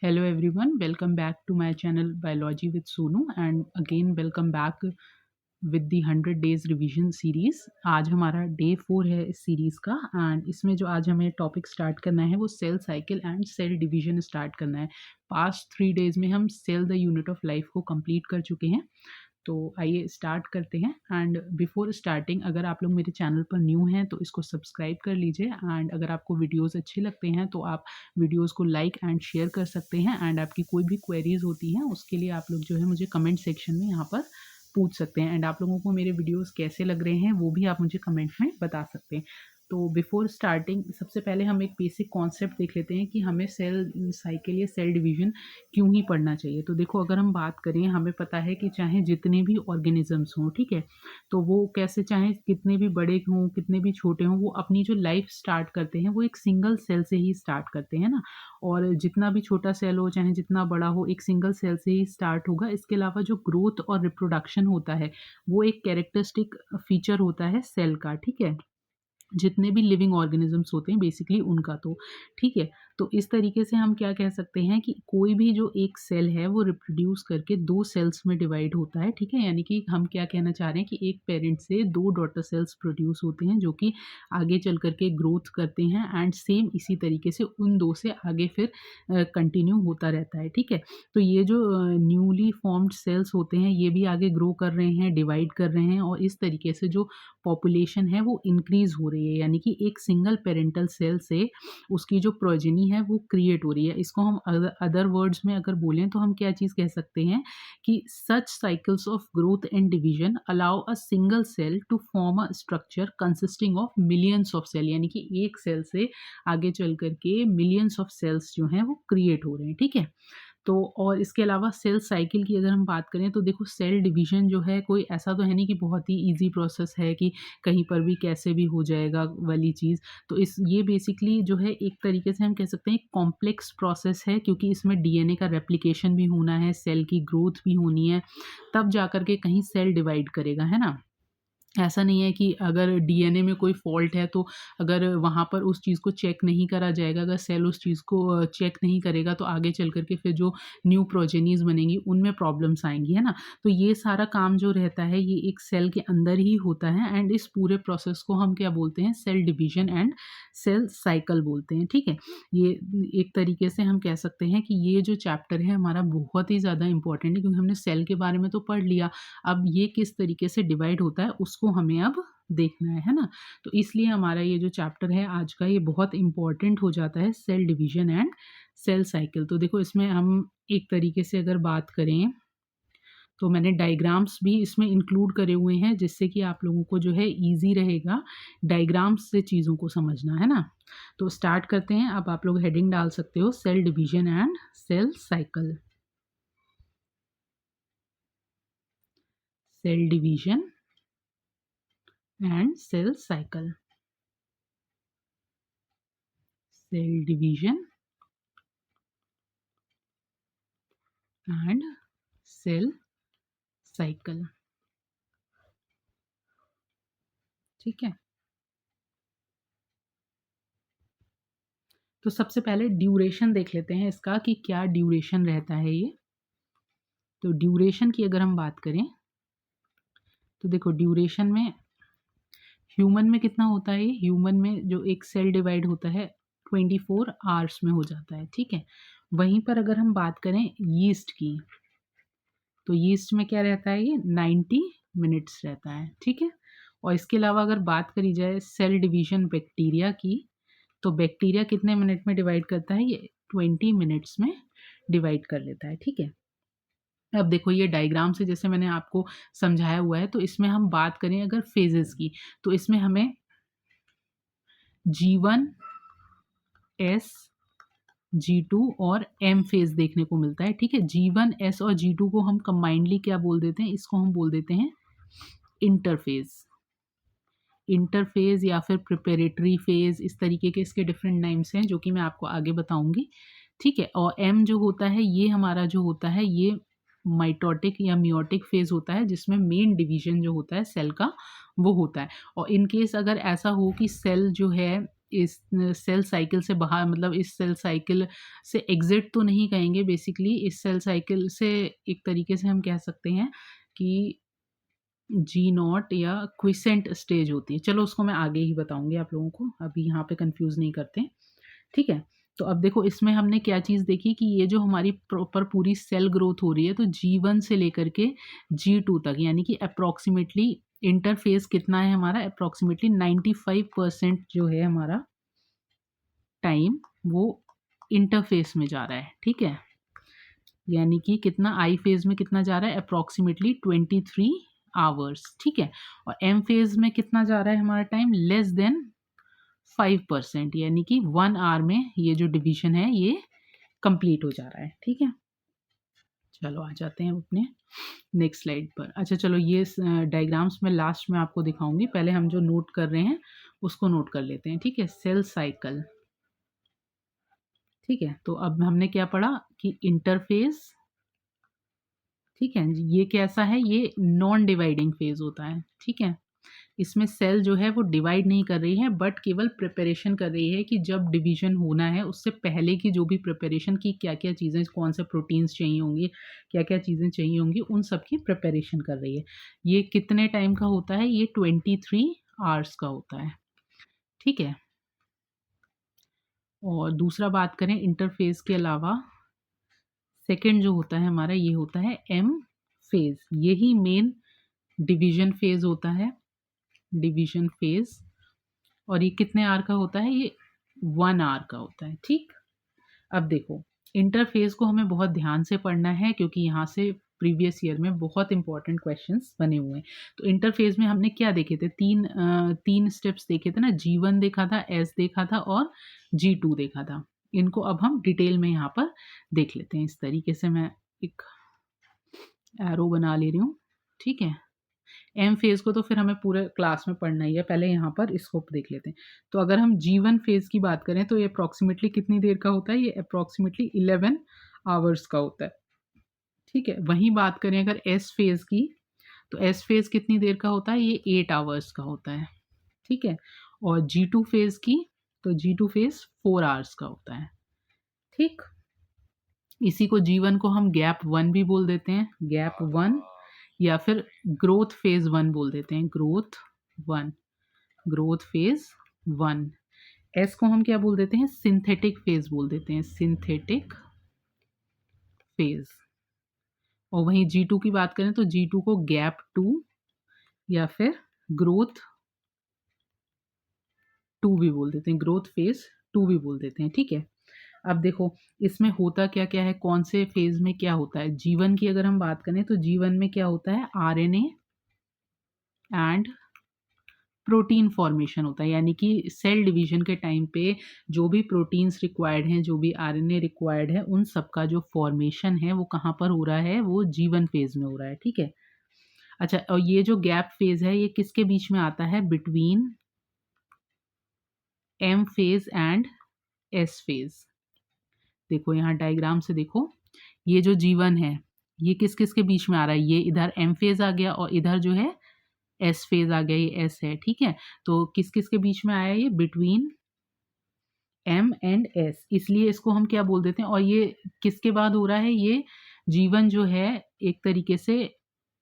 Hello everyone, welcome back to my channel Biology with Sonu and again welcome back with the 100 days revision series. आज हमारा day 4 है इस series का and इसमें जो आज हमें टॉपिक स्टार्ट करना है वो cell cycle and cell division start करना है। पास्ट 3 डेज़ में हम cell the unit of life को कंप्लीट कर चुके हैं। तो आइए स्टार्ट करते हैं एंड बिफोर स्टार्टिंग अगर आप लोग मेरे चैनल पर न्यू हैं तो इसको सब्सक्राइब कर लीजिए एंड अगर आपको वीडियोस अच्छे लगते हैं तो आप वीडियोस को लाइक एंड शेयर कर सकते हैं एंड आपकी कोई भी क्वेरीज होती हैं उसके लिए आप लोग जो है मुझे कमेंट सेक्शन में यहाँ पर पूछ सकते हैं एंड आप लोगों को मेरे वीडियोस कैसे लग रहे हैं वो भी आप मुझे कमेंट में बता सकते हैं। तो बिफोर स्टार्टिंग सबसे पहले हम एक बेसिक कॉन्सेप्ट देख लेते हैं कि हमें सेल साइकिल या सेल डिवीजन क्यों ही पढ़ना चाहिए। तो देखो अगर हम बात करें हमें पता है कि चाहे जितने भी ऑर्गेनिजम्स हों, ठीक है, तो वो कैसे चाहे कितने भी बड़े हों कितने भी छोटे हों वो अपनी जो लाइफ स्टार्ट करते हैं वो एक सिंगल सेल से ही स्टार्ट करते हैं ना। और जितना भी छोटा सेल हो चाहे जितना बड़ा हो एक सिंगल सेल से ही स्टार्ट होगा। इसके अलावा जो ग्रोथ और रिप्रोडक्शन होता है वो एक कैरेक्टरिस्टिक फीचर होता है सेल का, ठीक है, जितने भी लिविंग ऑर्गेनिजम्स होते हैं बेसिकली उनका। तो ठीक है, तो इस तरीके से हम क्या कह सकते हैं कि कोई भी जो एक सेल है वो रिप्रोड्यूस करके 2 सेल्स में डिवाइड होता है, ठीक है, यानी कि हम क्या कहना चाह रहे हैं कि एक पेरेंट से 2 डॉटर सेल्स प्रोड्यूस होते हैं जो कि आगे चल करके ग्रोथ करते हैं एंड सेम इसी तरीके से उन 2 से आगे फिर कंटिन्यू होता रहता है, ठीक है। तो ये जो न्यूली फॉर्म्ड सेल्स होते हैं ये भी आगे ग्रो कर रहे हैं, डिवाइड कर रहे हैं और इस तरीके से जो पॉपुलेशन है वो इंक्रीज हो रही है, यानी कि एक सिंगल पेरेंटल सेल से उसकी जो प्रोजेनी है वो क्रिएट हो रही है। इसको हम अदर वर्ड्स में अगर बोलें तो हम क्या चीज़ कह सकते हैं कि such cycles of growth and division allow a single cell to form a structure consisting of millions of cell, यानी कि एक सेल से आगे चल करके मिलियंस ऑफ सेल्स जो हैं वो क्रिएट हो रहे हैं, ठीक है। तो और इसके अलावा सेल साइकिल की अगर हम बात करें तो देखो सेल डिवीजन जो है कोई ऐसा तो है नहीं कि बहुत ही ईजी प्रोसेस है कि कहीं पर भी कैसे भी हो जाएगा वाली चीज़। तो इस ये बेसिकली जो है एक तरीके से हम कह सकते हैं कॉम्प्लेक्स प्रोसेस है क्योंकि इसमें डीएनए का रेप्लिकेशन भी होना है, सेल की ग्रोथ भी होनी है, तब जा कर के कहीं सेल डिवाइड करेगा, है ना। ऐसा नहीं है कि अगर डीएनए में कोई फ़ॉल्ट है तो अगर वहाँ पर उस चीज़ को चेक नहीं करा जाएगा, अगर सेल उस चीज़ को चेक नहीं करेगा तो आगे चल कर के फिर जो न्यू प्रोजेनीज़ बनेंगी उनमें प्रॉब्लम्स आएँगी, है ना। तो ये सारा काम जो रहता है ये एक सेल के अंदर ही होता है एंड इस पूरे प्रोसेस को हम क्या बोलते हैं, cell division and cell cycle बोलते हैं, ठीक है। ये एक तरीके से हम कह सकते हैं कि ये जो चैप्टर है हमारा बहुत ही ज़्यादा इम्पोर्टेंट है क्योंकि हमने सेल के बारे में तो पढ़ लिया, अब ये किस तरीके से डिवाइड होता है उसको हमें अब देखना है ना। तो इसलिए हमारा ये जो चैप्टर है आज का ये बहुत इम्पोर्टेंट हो जाता है, cell division and cell cycle. तो देखो इसमें हम एक तरीके से अगर बात करें तो मैंने डायग्राम्स भी इसमें इंक्लूड करे हुए हैं जिससे कि आप लोगों को जो है ईजी रहेगा डायग्राम्स से चीज़ों को समझना, है ना। तो स्टार्ट करते हैं। अब आप लोग हेडिंग डाल सकते हो cell division and cell cycle. Cell division and cell cycle. Cell division and cell cycle, ठीक है। तो सबसे पहले ड्यूरेशन देख लेते हैं इसका कि क्या ड्यूरेशन रहता है ये। तो ड्यूरेशन की अगर हम बात करें तो देखो ड्यूरेशन में ह्यूमन में कितना होता है, ह्यूमन में जो एक सेल डिवाइड होता है 24 आवर्स में हो जाता है, ठीक है। वहीं पर अगर हम बात करें यीस्ट की तो यीस्ट में क्या रहता है, ये 90 मिनट्स रहता है, ठीक है। और इसके अलावा अगर बात करी जाए सेल डिवीजन बैक्टीरिया की तो बैक्टीरिया कितने मिनट में डिवाइड करता है, ये 20 मिनट्स में डिवाइड कर लेता है, ठीक है। अब देखो ये डायग्राम से जैसे मैंने आपको समझाया हुआ है तो इसमें हम बात करें अगर फेजेस की तो इसमें हमें G1 S G2 और M फेज देखने को मिलता है, ठीक है। G1 S और G2 को हम कंबाइंडली क्या बोल देते हैं, इसको हम बोल देते हैं इंटरफेज। इंटरफेज या फिर प्रिपरेटरी फेज, इस तरीके के इसके डिफरेंट नाम्स हैं जो कि मैं आपको आगे बताऊंगी, ठीक है। और एम जो होता है ये हमारा जो होता है ये माइटोटिक या मियोटिक फेज होता है जिसमें मेन डिवीजन जो होता है सेल का वो होता है। और इन केस अगर ऐसा हो कि सेल जो है इस सेल साइकिल से बाहर, मतलब इस सेल साइकिल से एग्ज़िट तो नहीं कहेंगे, बेसिकली इस सेल साइकिल से एक तरीके से हम कह सकते हैं कि जी नॉट या क्विसेंट स्टेज होती है। चलो उसको मैं आगे ही बताऊँगी आप लोगों को, अभी यहाँ पे कन्फ्यूज़ नहीं करते, ठीक है? तो अब देखो इसमें हमने क्या चीज़ देखी कि ये जो हमारी प्रॉपर पूरी सेल ग्रोथ हो रही है, तो G1 से लेकर के G2 तक, यानी कि अप्रॉक्सिमेटली इंटरफ़ेस कितना है हमारा, अप्रॉक्सिमेटली 95% जो है हमारा टाइम, वो इंटरफ़ेस में जा रहा है, ठीक है? यानी कि कितना आई फ़ेज़ में कितना जा रहा है, अप्रॉक्सिमेटली 23 आवर्स, ठीक है? और एम फ़ेज़ में कितना जा रहा है हमारा टाइम, लेस देन 5%, यानी कि 1 आवर में ये जो डिवीज़न है ये कंप्लीट हो जा रहा है, ठीक है? चलो आ जाते हैं अपने नेक्स्ट स्लाइड पर। अच्छा चलो ये डायग्राम्स मैं लास्ट में आपको दिखाऊँगी, पहले हम जो नोट कर रहे हैं उसको नोट कर लेते हैं, ठीक है? सेल साइकिल, ठीक है? तो अब हमने क्या पढ़ा कि इंटरफ़ेस, ठीक है? ये कैसा है, ये नॉन डिवाइडिंग फ़ेज़ होता है, ठीक है? इसमें सेल जो है वो डिवाइड नहीं कर रही है, बट केवल प्रिपरेशन कर रही है कि जब डिवीज़न होना है उससे पहले की जो भी प्रिपरेशन की क्या-क्या चीज़ें, कौन से प्रोटीन्स चाहिए होंगी, क्या-क्या चीज़ें चाहिए होंगी, उन सब की प्रिपरेशन कर रही है। ये कितने टाइम का होता है, ये 23 आवर्स का होता है, ठीक है? और दूसरा बात करें इंटरफ़ेस के अलावा, सेकंड जो होता है हमारा ये होता है एम फ़ेज़, यही मेन डिवीज़न फ़ेज़ होता है, डिवीज़न फ़ेज़। और ये कितने आवर का होता है, ये 1 आवर का होता है, ठीक? अब देखो इंटरफ़ेस को हमें बहुत ध्यान से पढ़ना है क्योंकि यहाँ से प्रीवियस ईयर में बहुत इंपॉर्टेंट क्वेश्चंस बने हुए हैं। तो इंटरफ़ेस में हमने क्या देखे थे, 3 स्टेप्स देखे थे ना, G1 देखा था, S देखा था और G2 देखा था। इनको अब हम डिटेल में यहाँ पर देख लेते हैं। इस तरीके से मैं एक एरो बना ले रही हूँ, ठीक है? एम फ़ेज़ को तो फिर हमें पूरे क्लास में पढ़ना ही है, पहले यहाँ पर इसको देख लेते हैं। तो अगर हम G1 फ़ेज़ की बात करें तो ये अप्रॉक्सिमेटली कितनी देर का होता है, ये अप्रॉक्सिमेटली 11 आवर्स का होता है, ठीक है? वहीं बात करें अगर एस फ़ेज़ की, तो एस फ़ेज़ कितनी देर का होता है, ये 8 आवर्स का होता है, ठीक है? और G2 फ़ेज़ की, तो G2 फ़ेज़ 4 आवर्स का होता है, ठीक? इसी को G1 को हम गैप 1 भी बोल देते हैं, गैप 1 या फिर ग्रोथ फ़ेज़ 1 बोल देते हैं, ग्रोथ 1, ग्रोथ फ़ेज़ 1। एस को हम क्या बोल देते हैं, सिंथेटिक फ़ेज़ बोल देते हैं, सिंथेटिक फ़ेज़। और वहीं G2 की बात करें तो G2 को गैप 2 या फिर ग्रोथ 2 भी बोल देते हैं, ग्रोथ फ़ेज़ 2 भी बोल देते हैं, ठीक है? अब देखो इसमें होता क्या-क्या है, कौन से फ़ेज़ में क्या होता है। G1 की अगर हम बात करें तो G1 में क्या होता है, आरएनए एंड प्रोटीन फॉर्मेशन होता है, यानी कि सेल डिवीजन के टाइम पे जो भी प्रोटीन्स रिक्वायर्ड हैं, जो भी आरएनए रिक्वायर्ड है, उन सब का जो फॉर्मेशन है वो कहाँ पर हो रहा है, वो G1 फ़ेज़ में हो रहा है, ठीक है? अच्छा, और ये जो गैप फ़ेज़ है ये किसके बीच में आता है, between M phase and S phase. देखो यहाँ डायग्राम से देखो, ये जो G1 है, ये किस-किस के बीच में आ रहा है, ये इधर एम फ़ेज़ आ गया और इधर जो है एस फ़ेज़ आ गया, ये एस है, ठीक है? तो किस-किस के बीच में आया ये, बिटवीन एम एंड एस, इसलिए इसको हम क्या बोल देते हैं, और ये किसके बाद हो रहा है, ये G1 जो है एक तरीके से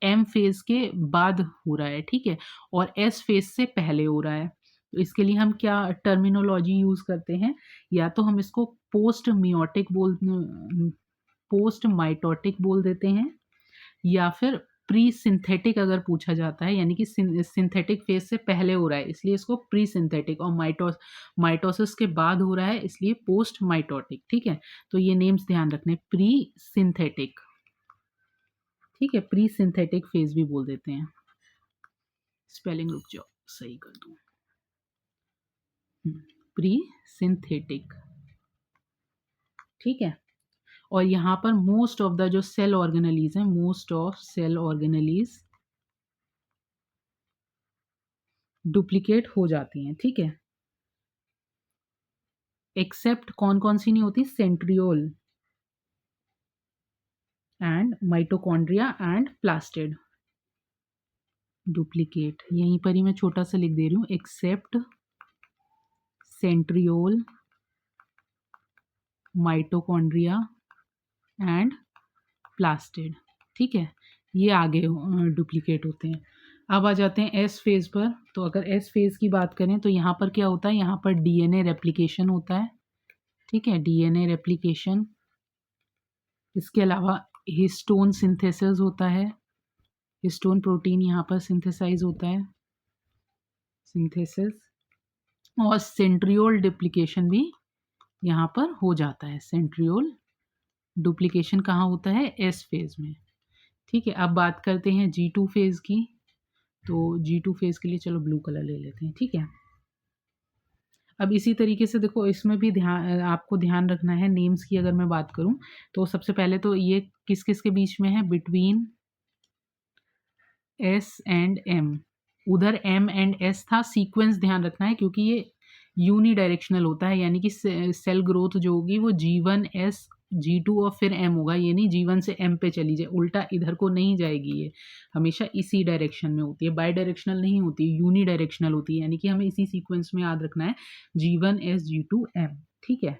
एम फ़ेज़ के बाद हो रहा है, ठीक है? और एस फ़ेज़ से पहले हो रहा है। तो इसके लिए हम क्या टर्मिनोलॉजी यूज़ करते हैं, या तो हम इसको पोस्ट माइटोटिक बोल देते हैं, या फिर प्री सिंथेटिक अगर पूछा जाता है, यानी कि सिंथेटिक फेज से पहले हो रहा है इसलिए इसको प्री सिंथेटिक, और माइटोसिस के बाद हो रहा है इसलिए पोस्ट माइटोटिक, ठीक है? तो ये नेम्स ध्यान रखने, प्री सिंथेटिक, ठीक है? प्री सिंथेटिक फेज भी बोल देते हैं। स्पेलिंग रुक जाओ, सही कर दूं, प्री सिंथेटिक, ठीक है? और यहाँ पर मोस्ट ऑफ द जो सेल ऑर्गेनेलीज हैं, most of cell organelles duplicate हो जाती हैं, ठीक है? एक्सेप्ट कौन-कौन सी नहीं होती, centriole and mitochondria and plastid duplicate. यहीं पर ही मैं छोटा सा लिख दे रही हूँ, except centriole, mitochondria and plastid. ठीक है, ये आगे डुप्लीकेट होते हैं। अब आ जाते हैं एस फेज़ पर। तो अगर एस फेज़ की बात करें तो यहाँ पर क्या होता है, यहाँ पर डीएनए रेप्लिकेशन होता है। ठीक है, डीएनए रेप्लिकेशन। इसके अलावा हिस्टोन सिंथेसिस होता है, हिस्टोन प्रोटीन यहाँ पर सिंथेसाइज होता है, सिंथेसिस। और सेंट्रियोल डुप्लीकेशन भी यहाँ पर हो जाता है। सेंट्रियोल डुप्लीकेशन कहाँ होता है, एस फेज़ में। ठीक है, अब बात करते हैं G2 फेज़ की। तो G2 फेज़ के लिए चलो ब्लू कलर ले लेते हैं। ठीक है, अब इसी तरीके से देखो, इसमें भी आपको ध्यान रखना है। नेम्स की अगर मैं बात करूं तो सबसे पहले तो ये किस किस के बीच में है, बिटवीन S एंड M। उधर M एंड S था, सीक्वेंस ध्यान रखना है क्योंकि ये यूनी डायरेक्शनल होता है, यानी कि सेल ग्रोथ जो होगी वो G1 S G2 और फिर M होगा। ये नहीं G1 से M पे चली जाए, उल्टा इधर को नहीं जाएगी। ये हमेशा इसी डायरेक्शन में होती है, बाई डायरेक्शनल नहीं होती, यूनी डायरेक्शनल होती है। यानी कि हमें इसी सीक्वेंस में याद रखना है, G1 S G2 M। ठीक है,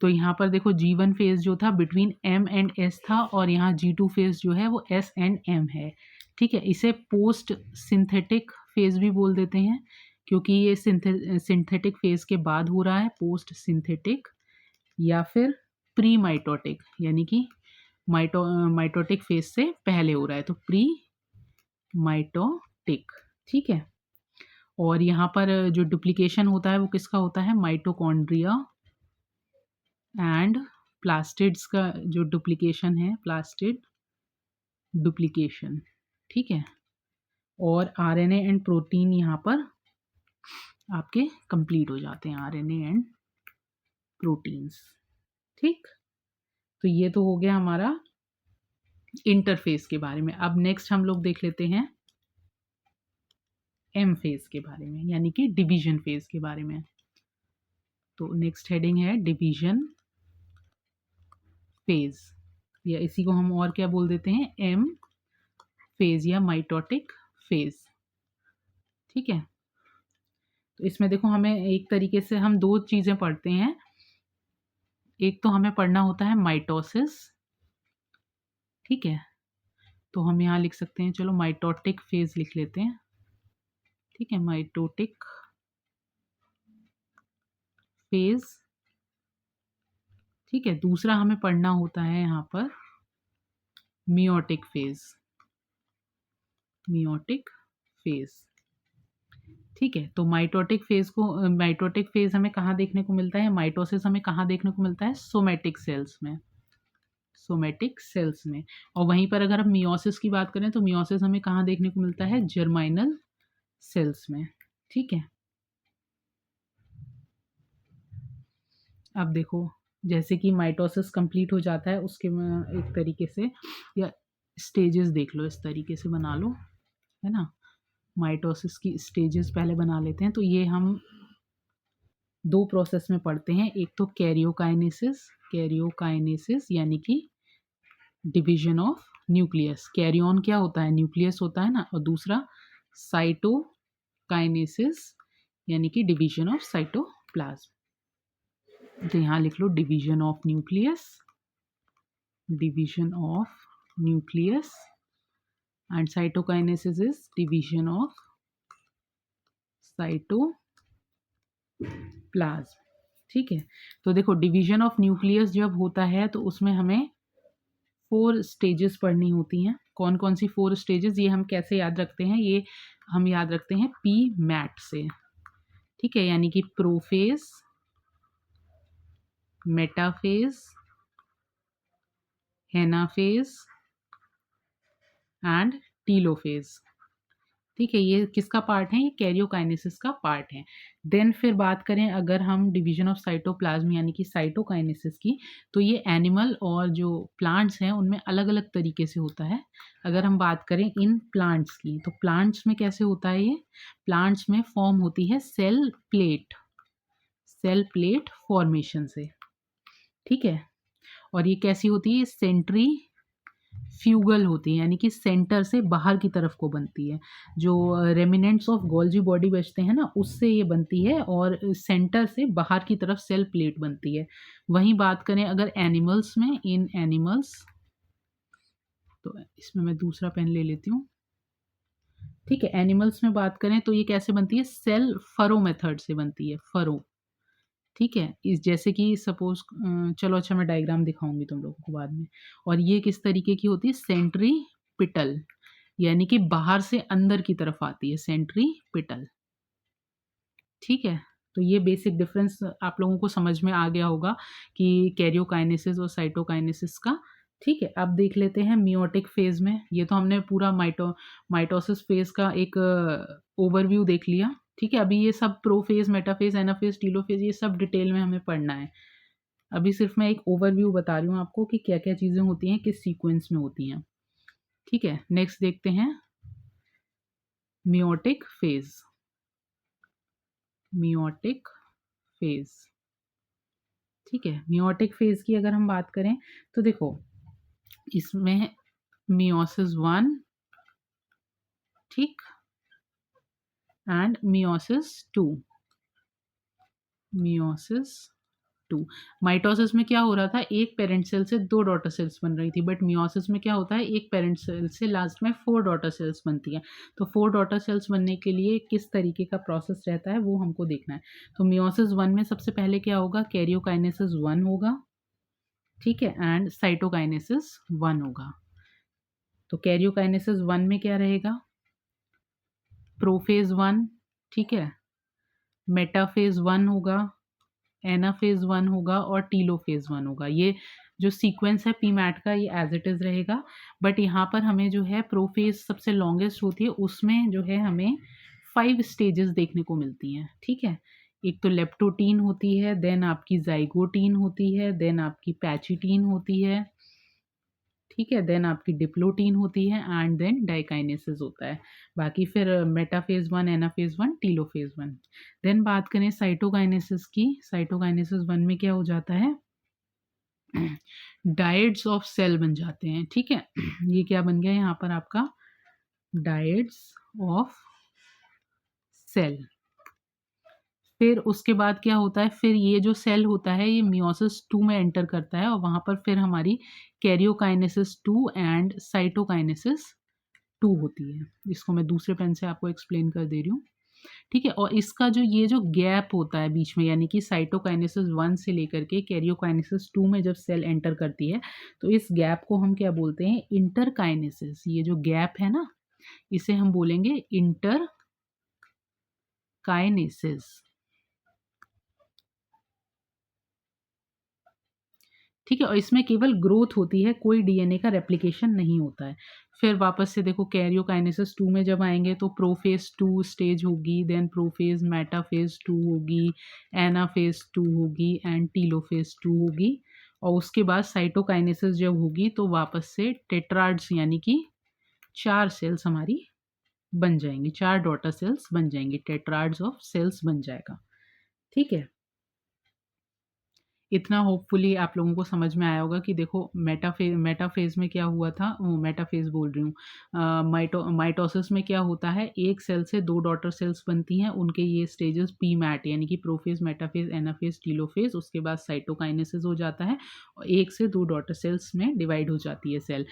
तो यहाँ पर देखो G1 फेज जो था बिटवीन M एंड S था, और यहाँ G2 फेज जो है वो S एंड M है। ठीक है, इसे पोस्ट सिंथेटिक फेज भी बोल देते हैं क्योंकि ये सिंथेटिक फेज के बाद हो रहा है, पोस्ट सिंथेटिक, या फिर प्री माइटोटिक, यानी कि माइटोटिक फेज से पहले हो रहा है, तो प्री माइटोटिक। ठीक है, और यहाँ पर जो डुप्लीकेशन होता है वो किसका होता है, माइटोकॉन्ड्रिया एंड प्लास्टिड्स का जो डुप्लीकेशन है, प्लास्टिड डुप्लीकेशन। ठीक है, और आरएनए एंड प्रोटीन यहाँ पर आपके कंप्लीट हो जाते हैं, आरएनए एंड प्रोटीन्स। ठीक, तो ये तो हो गया हमारा इंटरफेस के बारे में। अब नेक्स्ट हम लोग देख लेते हैं एम फेज के बारे में, यानी कि डिवीजन फेज के बारे में। तो नेक्स्ट हेडिंग है डिवीजन फेज, या इसी को हम और क्या बोल देते हैं, एम फेज या माइटोटिक फेज। ठीक है, तो इसमें देखो हमें एक तरीके से हम दो चीज़ें पढ़ते हैं। एक तो हमें पढ़ना होता है माइटोसिस। ठीक है, तो हम यहाँ लिख सकते हैं, चलो माइटोटिक फेज लिख लेते हैं। ठीक है, माइटोटिक फेज। ठीक है, दूसरा हमें पढ़ना होता है यहाँ पर मियोटिक फेज, मियोटिक फेज। ठीक है, तो माइटोटिक फेज हमें कहाँ देखने को मिलता है, माइटोसिस हमें कहाँ देखने को मिलता है, सोमेटिक सेल्स में, सोमेटिक सेल्स में। और वहीं पर अगर हम मियोसिस की बात करें तो मियोसिस हमें कहाँ देखने को मिलता है, जर्माइनल सेल्स में। ठीक है, अब देखो जैसे कि माइटोसिस कंप्लीट हो जाता है, उसके एक तरीके से या स्टेजेस देख लो, इस तरीके से बना लो, है ना। माइटोसिस की स्टेजेस पहले बना लेते हैं। तो ये हम दो प्रोसेस में पढ़ते हैं, एक तो कैरियोकाइनेसिस, कैरियोकाइनेसिस यानी कि डिवीजन ऑफ न्यूक्लियस। कैरियन क्या होता है, न्यूक्लियस होता है ना, और दूसरा साइटोकाइनेसिस यानी कि डिवीजन ऑफ साइटोप्लाज्म। तो यहाँ लिख लो division of nucleus, division of nucleus, and cytokinesis is division of cytoplasm. ठीक है, तो देखो डिवीजन ऑफ न्यूक्लियस जब होता है तो उसमें हमें 4 स्टेजेस पढ़नी होती हैं। कौन कौन सी 4 स्टेजेस, ये हम कैसे याद रखते हैं, ये हम याद रखते हैं पी मैट से। ठीक है, यानी कि प्रोफेज, मेटाफेज, हेनाफेज एंड टीलोफेज। ठीक है, ये किसका पार्ट है, ये कैरियोकाइनेसिस का पार्ट है। देन फिर बात करें अगर हम डिवीजन ऑफ साइटोप्लाज्म यानी कि साइटोकाइनेसिस की, तो ये एनिमल और जो प्लांट्स हैं उनमें अलग अलग तरीके से होता है। अगर हम बात करें इन प्लांट्स की, तो प्लांट्स में कैसे होता है, ये प्लांट्स में फॉर्म होती है cell plate, cell plate formation से। ठीक है, और ये कैसी होती है, सेंट्री फ्यूगल होती है, यानी कि सेंटर से बाहर की तरफ को बनती है। जो रेमिनेंट्स ऑफ गोल्जी बॉडी बचते हैं ना, उससे ये बनती है और सेंटर से बाहर की तरफ सेल प्लेट बनती है। वहीं बात करें अगर एनिमल्स में, इन एनिमल्स, तो इसमें मैं दूसरा पेन ले लेती हूँ। ठीक है, एनिमल्स में बात करें तो ये कैसे बनती है, सेल फरो मेथड से बनती है, फरो। ठीक है, इस जैसे कि सपोज, चलो अच्छा मैं डायग्राम दिखाऊंगी तुम लोगों को बाद में। और ये किस तरीके की होती है, सेंट्रीपिटल, यानी कि बाहर से अंदर की तरफ आती है, सेंट्रीपिटल। ठीक है, तो ये बेसिक डिफरेंस आप लोगों को समझ में आ गया होगा कि कैरियोकाइनेसिस और साइटोकाइनेसिस का। ठीक है, अब देख लेते हैं मियोटिक फेज में। ये तो हमने पूरा माइटोसिस फेज का एक ओवरव्यू देख लिया। ठीक है, अभी ये सब प्रोफेज, मेटाफेज, एनाफेज, टीलोफेज, ये सब डिटेल में हमें पढ़ना है। अभी सिर्फ मैं एक ओवरव्यू बता रही हूँ आपको कि क्या क्या चीज़ें होती हैं, किस सीक्वेंस में होती हैं। ठीक है, नेक्स्ट देखते हैं मियोटिक फेज। मियोटिक फेज, ठीक है, मियोटिक फेज की अगर हम बात करें तो देखो, इसमें मियोसिस वन, ठीक, and meiosis two. Meiosis two, mitosis में क्या हो रहा था, एक पेरेंट सेल से दो डॉटर सेल्स बन रही थी, बट मियोसिस में क्या होता है, एक पेरेंट सेल से लास्ट में फोर डॉटर सेल्स बनती हैं। तो फोर डॉटर सेल्स बनने के लिए किस तरीके का प्रोसेस रहता है वो हमको देखना है। तो मियोसिस वन में सबसे पहले क्या होगा, कैरियोकाइनेसिस वन होगा, ठीक है, एंड साइटोकाइनेसिस वन होगा। तो कैरियोकाइनेसिस वन में क्या रहेगा, प्रोफेज वन, ठीक है, मेटाफेज वन होगा, एनाफेज वन होगा और टीलोफेज वन होगा। ये जो सीक्वेंस है पीमैट का, ये एज इट इज़ रहेगा। बट यहाँ पर हमें जो है प्रोफेज सबसे लॉन्गेस्ट होती है, उसमें जो है हमें 5 स्टेजेस देखने को मिलती हैं। ठीक है, एक तो लेप्टोटीन होती है, देन आपकी जाइगोटीन होती है, देन आपकी पैचिटीन होती है, ठीक है, देन आपकी डिप्लोटीन होती है, एंड देन डाइकाइनेसिस होता है। बाकी फिर metaphase one, anaphase one, telophase one. Then बात करें साइटोकाइनेसिस की, साइटोकाइनेसिस वन में क्या हो जाता है, डायड्स ऑफ सेल बन जाते हैं। ठीक है, ये क्या बन गया यहाँ पर आपका, डायड्स ऑफ सेल। फिर उसके बाद क्या होता है, फिर ये जो सेल होता है ये मियोसिस टू में एंटर करता है और वहाँ पर फिर हमारी karyokinesis two and cytokinesis two होती है। इसको मैं दूसरे पेन से आपको एक्सप्लेन कर दे रही हूँ। ठीक है, और इसका जो ये जो गैप होता है बीच में, यानी कि साइटोकाइनेसिस वन से लेकर के कैरियोकाइनेसिस टू में जब सेल एंटर करती है, तो इस गैप को हम क्या बोलते हैं, इंटरकाइनेसिस। ये जो गैप है ना, इसे हम बोलेंगे इंटरकाइनेसिस। ठीक है, और इसमें केवल ग्रोथ होती है, कोई डीएनए का रेप्लिकेशन नहीं होता है। फिर वापस से देखो, कैरियोकाइनेसिस टू में जब आएंगे तो प्रोफेज टू स्टेज होगी, देन प्रोफेज मेटाफेज टू होगी, एनाफेज टू होगी, एंड टीलोफेज टू होगी। और उसके बाद साइटोकाइनेसिस जब होगी तो वापस से टेट्राड्स, यानी कि 4 सेल्स हमारी बन जाएंगी, 4 डॉटर सेल्स बन जाएंगी, टेट्राड्स ऑफ सेल्स बन जाएगा। ठीक है, इतना होपफुली आप लोगों को समझ में आया होगा कि देखो मेटाफेज में क्या हुआ था, वो मेटाफेज बोल रही हूँ, माइटोसिस में क्या होता है, एक सेल से दो डॉटर सेल्स बनती हैं, उनके ये स्टेजेस पी मैट, यानी कि प्रोफेज, मेटाफेज, एनाफेज, टीलोफेज। उसके बाद साइटोकाइनेसिस हो जाता है और एक से दो डॉटर सेल्स में डिवाइड हो जाती है सेल।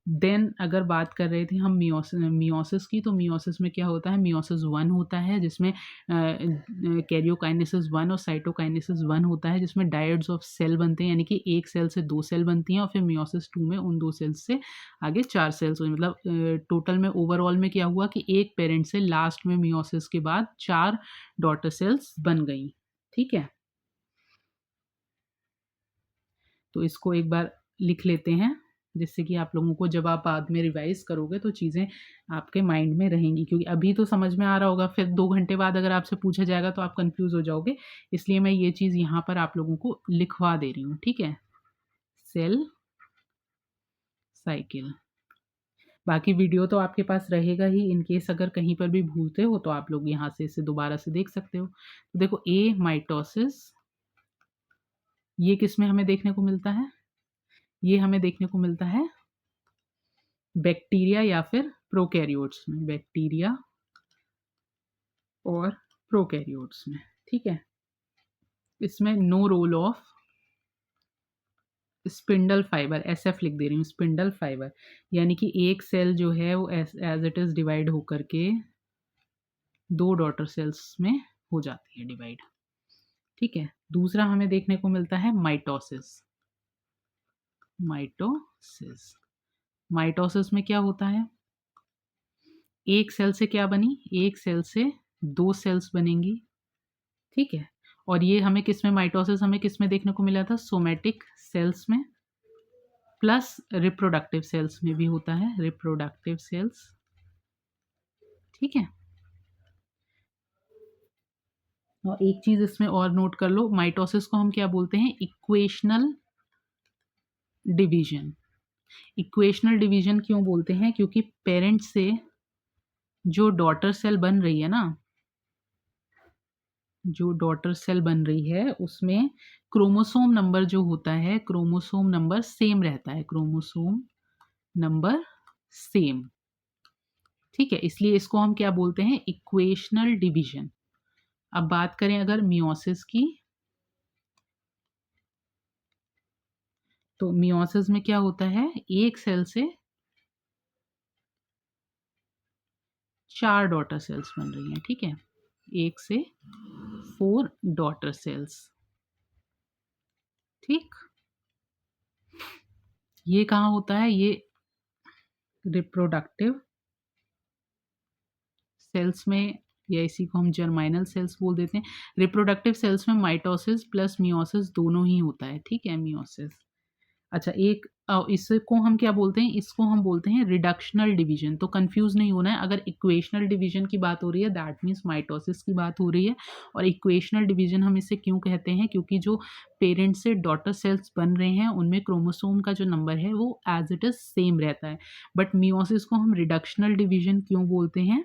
देन अगर बात कर रहे थे हम मियोसिस की, तो मियोसिस में क्या होता है, मियोसिस वन होता है जिसमें कैरियोकाइनेसिस वन और साइटोकाइनेसिस वन होता है, जिसमें डायड्स ऑफ सेल बनते हैं, यानी कि एक सेल से दो सेल बनती हैं, और फिर मियोसिस टू में उन दो सेल्स से आगे 4 सेल्स हुई। मतलब टोटल में ओवरऑल में क्या हुआ कि एक पेरेंट से लास्ट में मियोसिस के बाद 4 डॉटर सेल्स बन गई। ठीक है, तो इसको एक बार लिख लेते हैं, जिससे कि आप लोगों को जब आप बाद में रिवाइज करोगे तो चीज़ें आपके माइंड में रहेंगी, क्योंकि अभी तो समझ में आ रहा होगा, फिर 2 घंटे बाद अगर आपसे पूछा जाएगा तो आप कंफ्यूज हो जाओगे। इसलिए मैं ये चीज़ यहाँ पर आप लोगों को लिखवा दे रही हूँ। ठीक है, सेल साइकिल। बाकी वीडियो तो आपके पास रहेगा ही, इन केस अगर कहीं पर भी भूलते हो तो आप लोग यहाँ से इसे दोबारा से देख सकते हो। तो देखो, ए माइटोसिस, ये किस में हमें देखने को मिलता है, ये हमें देखने को मिलता है बैक्टीरिया या फिर प्रोकैरियोट्स में, बैक्टीरिया और प्रोकैरियोट्स में। ठीक है, इसमें no role of spindle fibre, SF लिख दे रही हूँ, स्पिंडल फाइबर, यानी कि एक सेल जो है वो एज इट इज डिवाइड होकर के दो डॉटर सेल्स में हो जाती है डिवाइड। ठीक है, दूसरा हमें देखने को मिलता है माइटोसिस। माइटोसिस, माइटोसिस में क्या होता है, एक सेल से क्या बनी, एक सेल से दो सेल्स बनेंगी। ठीक है, और ये हमें किस में, माइटोसिस हमें किस में देखने को मिला था, सोमैटिक सेल्स में, प्लस रिप्रोडक्टिव सेल्स में भी होता है, रिप्रोडक्टिव सेल्स। ठीक है, और एक चीज इसमें और नोट कर लो, माइटोसिस को हम क्या बोलते हैं, इक्वेशनल डिवीजन। इक्वेशनल डिवीजन क्यों बोलते हैं, क्योंकि पेरेंट से जो डॉटर सेल बन रही है ना, जो डॉटर सेल बन रही है उसमें क्रोमोसोम नंबर जो होता है, क्रोमोसोम नंबर सेम रहता है, क्रोमोसोम नंबर सेम। ठीक है, इसलिए इसको हम क्या बोलते हैं, इक्वेशनल डिवीजन। अब बात करें अगर मियोसिस की, तो मियोसिस में क्या होता है, एक सेल से चार डॉटर सेल्स बन रही हैं। ठीक है, एक से 4 डॉटर सेल्स। ठीक, ये कहाँ होता है, ये रिप्रोडक्टिव सेल्स में, या इसी को हम जर्माइनल सेल्स बोल देते हैं। रिप्रोडक्टिव सेल्स में माइटोसिस प्लस मियोसिस दोनों ही होता है। ठीक है, मियोसिस। अच्छा, एक इसको हम क्या बोलते हैं, इसको हम बोलते हैं रिडक्शनल डिवीजन। तो कंफ्यूज नहीं होना है, अगर इक्वेशनल डिवीजन की बात हो रही है दैट मीन्स माइटोसिस की बात हो रही है। और इक्वेशनल डिवीजन हम इसे क्यों कहते हैं, क्योंकि जो पेरेंट से डॉटर सेल्स बन रहे हैं उनमें क्रोमोसोम का जो नंबर है वो एज इट इज सेम रहता है। बट मियोसिस को हम रिडक्शनल डिवीजन क्यों बोलते हैं,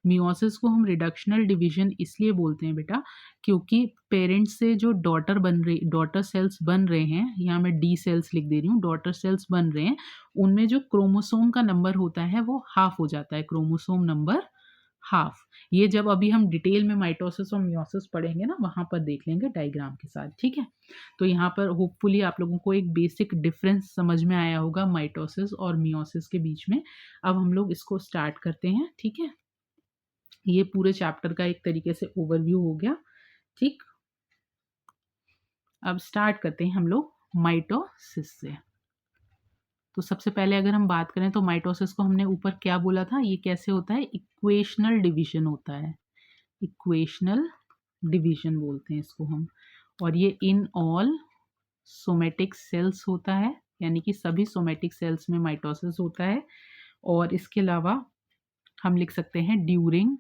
मियोसिस को हम रिडक्शनल डिवीजन इसलिए बोलते हैं बेटा, क्योंकि पेरेंट्स से जो डॉटर सेल्स बन रहे हैं, यहाँ मैं डी सेल्स लिख दे रही हूँ, डॉटर सेल्स बन रहे हैं, उनमें जो क्रोमोसोम का नंबर होता है वो हाफ हो जाता है, क्रोमोसोम नंबर हाफ। ये जब अभी हम डिटेल में माइटोसिस और मियोसिस पढ़ेंगे ना, वहाँ पर देख लेंगे डायग्राम के साथ। ठीक है, तो यहाँ पर होपफुली आप लोगों को एक बेसिक डिफरेंस समझ में आया होगा माइटोसिस और मियोसिस के बीच में। अब हम लोग इसको स्टार्ट करते हैं। ठीक है, ये पूरे चैप्टर का एक तरीके से ओवरव्यू हो गया। ठीक, अब स्टार्ट करते हैं हम लोग माइटोसिस से। तो सबसे पहले अगर हम बात करें तो माइटोसिस को हमने ऊपर क्या बोला था, ये कैसे होता है, इक्वेशनल डिवीजन होता है, इक्वेशनल डिवीजन बोलते हैं इसको हम। और ये इन ऑल सोमेटिक सेल्स होता है, यानी कि सभी सोमेटिक सेल्स में माइटोसिस होता है। और इसके अलावा हम लिख सकते हैं during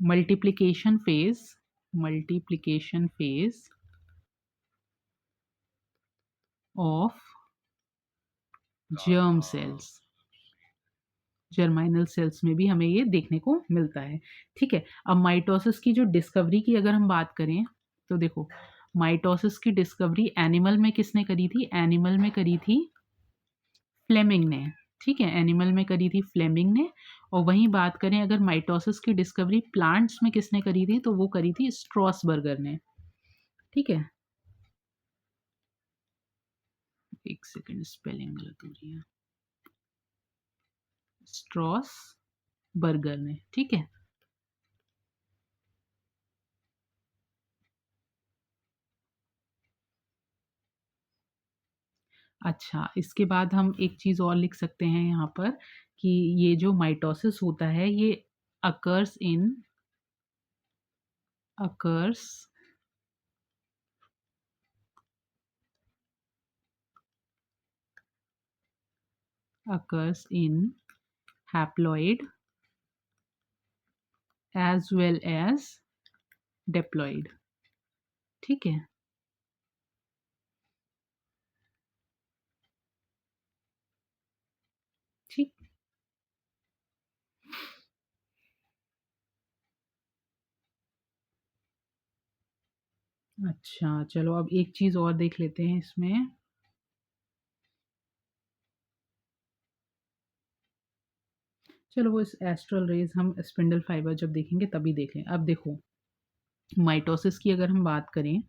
multiplication phase, multiplication phase of germ cells, germinal cells में भी हमें ये देखने को मिलता है। ठीक है, अब माइटोसिस की जो डिस्कवरी की अगर हम बात करें तो देखो, माइटोसिस की डिस्कवरी एनिमल में किसने करी थी, एनिमल में करी थी फ्लेमिंग ने। ठीक है, एनिमल में करी थी फ्लेमिंग ने। और वहीं बात करें अगर माइटोसिस की डिस्कवरी प्लांट्स में किसने करी थी, तो वो करी थी स्ट्रॉसबर्गर ने। ठीक है, एक सेकेंड, स्पेलिंग गलत हो रही है, स्ट्रॉस बर्गर ने। ठीक है, अच्छा, इसके बाद हम एक चीज़ और लिख सकते हैं यहाँ पर, कि ये जो माइटोसिस होता है ये occurs in, occurs occurs in haploid as well as diploid. ठीक है, ठीक, अच्छा चलो अब एक चीज़ और देख लेते हैं इसमें। चलो वो इस एस्ट्रल रेज हम स्पिंडल फाइबर जब देखेंगे तभी देख लें। अब देखो माइटोसिस की अगर हम बात करें,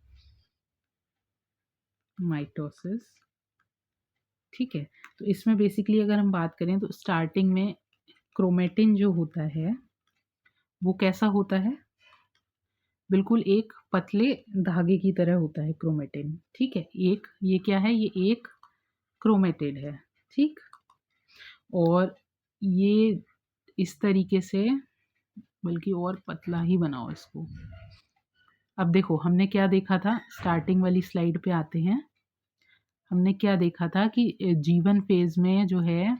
माइटोसिस, ठीक है, तो इसमें बेसिकली अगर हम बात करें तो स्टार्टिंग में क्रोमेटिन जो होता है वो कैसा होता है, बिल्कुल एक पतले धागे की तरह होता है क्रोमेटिन, ठीक है। एक ये क्या है, ये एक क्रोमेटिड है, ठीक। और ये इस तरीके से, बल्कि और पतला ही बनाओ इसको। अब देखो हमने क्या देखा था, स्टार्टिंग वाली स्लाइड पे आते हैं। हमने क्या देखा था कि जीवन फेज में जो है,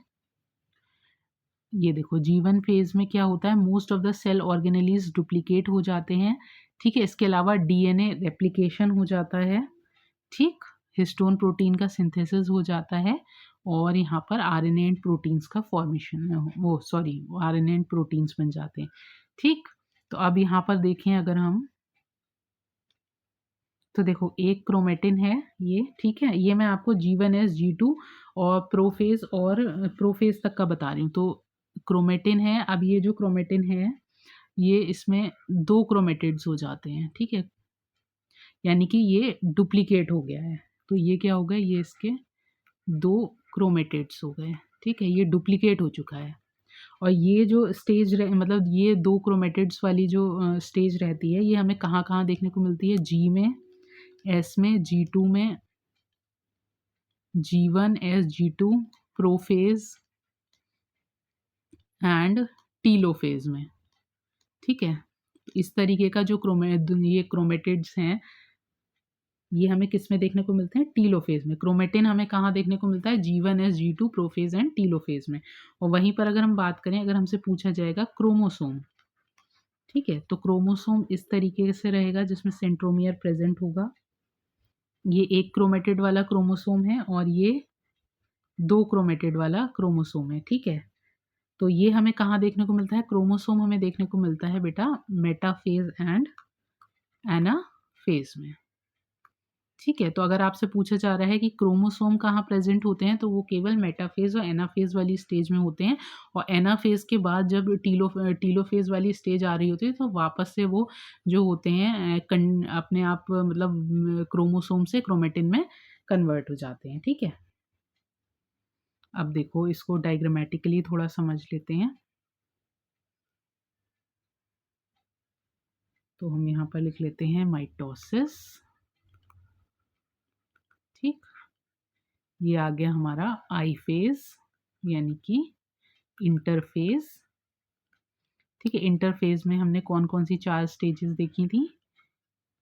ये देखो जीवन फेज में क्या होता है, most of the cell organelles duplicate हो जाते हैं, ठीक है। इसके अलावा डीएनए रेप्लिकेशन हो जाता है, ठीक। हिस्टोन प्रोटीन का सिंथेसिस हो जाता है और यहाँ पर आरएनए एंड प्रोटीन्स का फॉर्मेशन, वो सॉरी आरएनए एंड प्रोटीन्स बन जाते हैं, ठीक। तो अब यहाँ पर देखें अगर हम, तो देखो एक क्रोमेटिन है ये, ठीक है। ये मैं आपको G1S G2 और प्रोफेज तक का बता रही हूँ। तो क्रोमेटिन है, अब ये जो क्रोमेटिन है ये इसमें 2 क्रोमेटिड्स हो जाते हैं, ठीक है। यानी कि ये डुप्लीकेट हो गया है, तो ये क्या हो गया, ये इसके 2 क्रोमेटिड्स हो गए, ठीक है। ये डुप्लीकेट हो चुका है। और ये जो स्टेज मतलब ये 2 क्रोमेटिड्स वाली जो स्टेज रहती है, ये हमें कहाँ-कहाँ देखने को मिलती है, जी में, एस में, G2 में, G1S G2 prophase and telophase में, ठीक है। इस तरीके का जो ये क्रोमेटिड्स हैं ये हमें किस में देखने को मिलते हैं, टीलोफेज में। क्रोमेटिन हमें कहाँ देखने को मिलता है, G1S G2 prophase and telophase में। और वहीं पर अगर हम बात करें, अगर हमसे पूछा जाएगा क्रोमोसोम, ठीक है, तो क्रोमोसोम इस तरीके से रहेगा जिसमें सेंट्रोमियर प्रेजेंट होगा। ये एक क्रोमेटिड वाला क्रोमोसोम है और ये 2 क्रोमेटिड वाला क्रोमोसोम है, ठीक है। तो ये हमें कहाँ देखने को मिलता है, क्रोमोसोम हमें देखने को मिलता है बेटा मेटाफेज एंड एनाफेज में, ठीक है। तो अगर आपसे पूछा जा रहा है कि क्रोमोसोम कहाँ प्रेजेंट होते हैं, तो वो केवल मेटाफेज और एनाफेज वाली स्टेज में होते हैं। और एनाफेज के बाद जब टीलोफेज वाली स्टेज आ रही होती है तो वापस से वो जो होते हैं अपने आप मतलब क्रोमोसोम से क्रोमेटिन में कन्वर्ट हो जाते हैं, ठीक है। अब देखो इसको डायग्रामेटिकली थोड़ा समझ लेते हैं। तो हम यहाँ पर लिख लेते हैं माइटोसिस, ठीक। ये आ गया हमारा आई फेज यानी कि इंटरफेज, ठीक है। इंटरफेज में हमने कौन कौन सी 4 स्टेजेस देखी थी,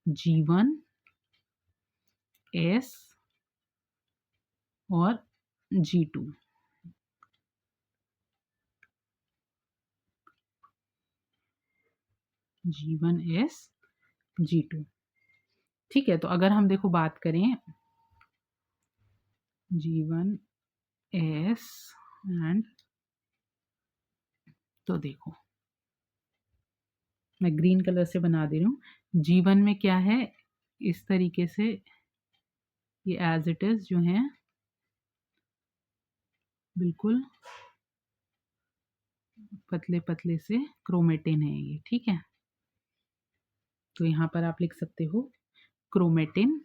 G1, S और G2। G1S G2, ठीक है। तो अगर हम देखो बात करें G1S एंड, तो देखो मैं ग्रीन कलर से बना दे रही हूँ। G1 में क्या है, इस तरीके से ये एज इट इज जो है बिल्कुल पतले पतले से क्रोमेटिन है ये, ठीक है। तो यहाँ पर आप लिख सकते हो क्रोमेटिन,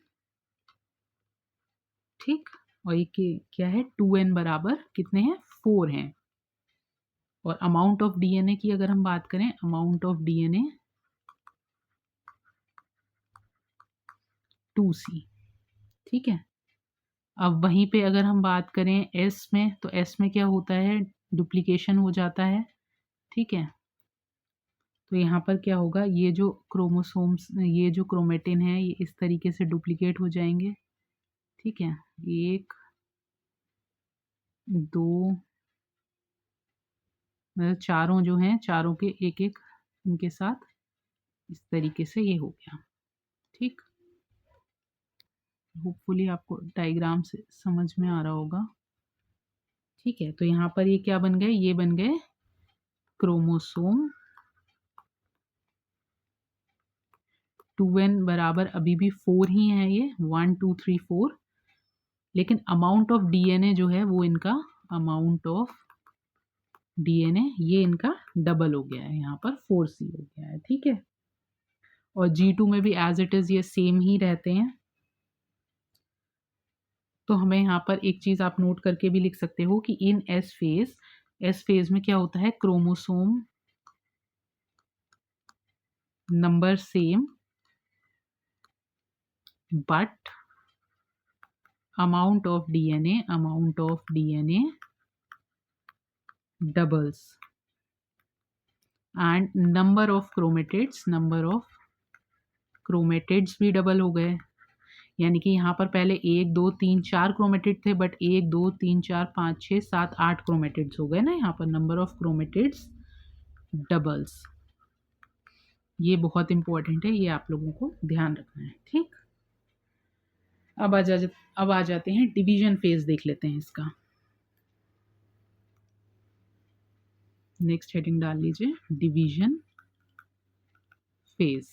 ठीक। और ये क्या है, 2n बराबर कितने हैं, 4 हैं। और अमाउंट ऑफ डीएनए की अगर हम बात करें, अमाउंट ऑफ डीएनए 2C, ठीक है। अब वहीं पे अगर हम बात करें एस में, तो एस में क्या होता है, डुप्लीकेशन हो जाता है, ठीक है। तो यहाँ पर क्या होगा, ये जो क्रोमोसोम्स, ये जो क्रोमेटिन है ये इस तरीके से डुप्लीकेट हो जाएंगे, ठीक है। 1 2 मतलब चारों जो हैं, चारों के एक एक इनके साथ इस तरीके से ये हो गया, ठीक। होपफुली आपको डायग्राम से समझ में आ रहा होगा, ठीक है। तो यहाँ पर ये क्या बन गए, ये बन गए क्रोमोसोम। 2n बराबर अभी भी 4 ही है, ये 1 2 3 4, लेकिन अमाउंट ऑफ डीएनए जो है वो इनका, अमाउंट ऑफ डीएनए, ये इनका डबल हो गया है, यहाँ पर 4C हो गया है, ठीक है। और G2 में भी एज इट इज़ ये सेम ही रहते हैं। तो हमें यहाँ पर एक चीज़ आप नोट करके भी लिख सकते हो कि इन एस फेज में क्या होता है, chromosome number same but amount of DNA doubles and number of chromatids भी डबल हो गए। यानी कि यहाँ पर पहले 1 2 3 4 क्रोमेटिड थे, बट 1 2 3 4 5 6 7 8 क्रोमेटिड्स हो गए ना, यहाँ पर नंबर ऑफ क्रोमेटिड्स डबल्स। ये बहुत इंपॉर्टेंट है, ये आप लोगों को ध्यान रखना है, ठीक। अब आ जाते हैं डिवीजन फेज, देख लेते हैं इसका। नेक्स्ट हेडिंग डाल लीजिए, डिवीजन फेज।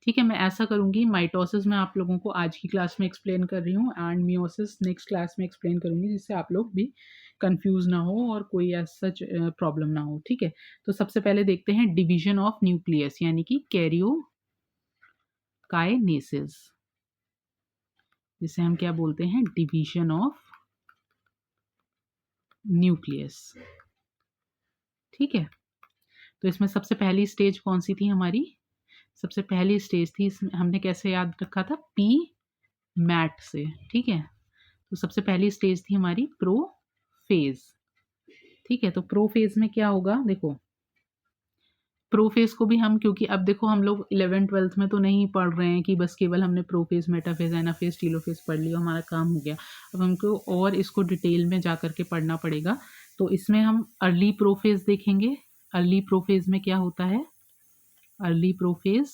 ठीक है, मैं ऐसा करूँगी, माइटोसिस मैं आप लोगों को आज की क्लास में एक्सप्लेन कर रही हूँ एंड मियोसिस नेक्स्ट क्लास में एक्सप्लेन करूँगी, जिससे आप लोग भी कंफ्यूज ना हो और कोई ऐसा सच प्रॉब्लम ना हो, ठीक है। तो सबसे पहले देखते हैं डिवीजन ऑफ न्यूक्लियस, यानी कि कैरियोकाइनेसिस, जिसे हम क्या बोलते हैं, डिवीजन ऑफ न्यूक्लियस, ठीक है। तो इसमें सबसे पहली स्टेज कौन सी थी हमारी, सबसे पहली स्टेज थी, इसमें हमने कैसे याद रखा था, पी मैट से, ठीक है। तो सबसे पहली स्टेज थी हमारी प्रोफेज, ठीक है। तो प्रोफेज में क्या होगा, देखो प्रोफेज को भी हम, क्योंकि अब देखो हम लोग 11th-12th में तो नहीं पढ़ रहे हैं कि बस केवल हमने प्रोफेज मेटाफेज एनाफेज टीलोफेज पढ़ लिया, हमारा काम हो गया। अब हमको और इसको डिटेल में जा करके पढ़ना पड़ेगा। तो इसमें हम अर्ली प्रोफेज देखेंगे। अर्ली प्रोफेज में क्या होता है, अर्ली प्रोफेज,